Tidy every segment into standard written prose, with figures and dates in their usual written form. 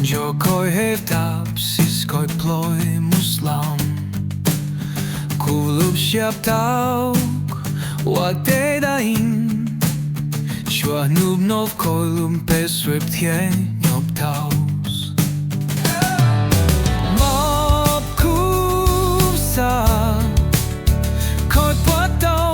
Gjokoj hetap si skoj ploj muslam Kulub shqiptauk Wate dain Shua nub nov koilum peswip tje njop taus Mop kupsa Koj potau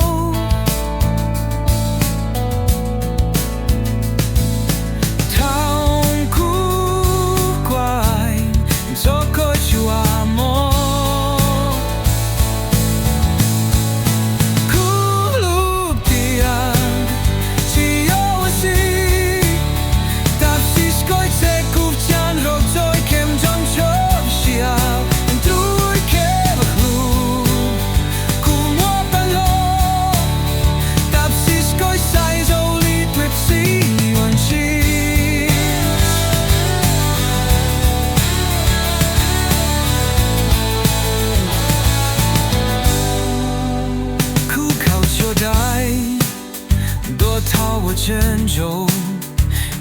我迁就，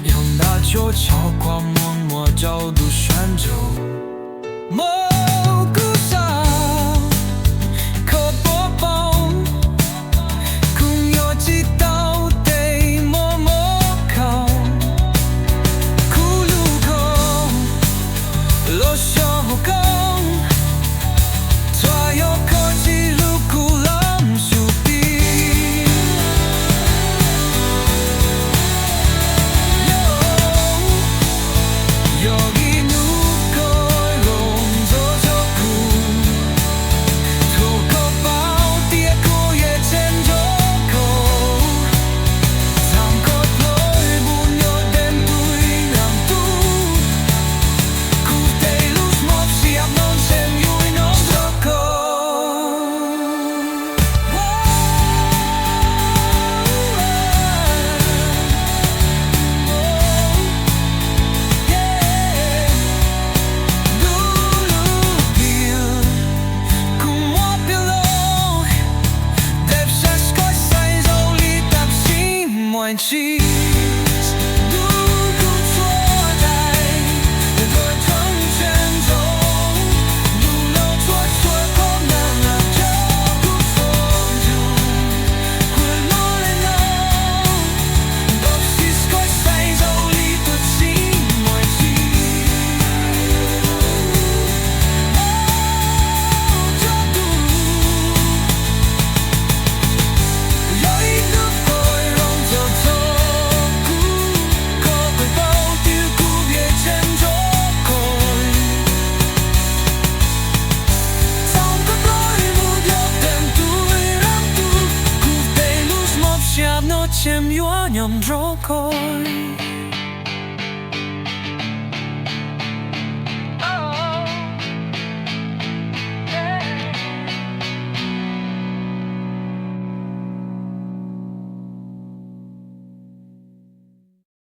用大球敲qua默默角度旋轴。某故乡，可播报，空有几道得默默靠，苦路口，落小工，左右科技路苦浪树壁。Ciemniła nią drogą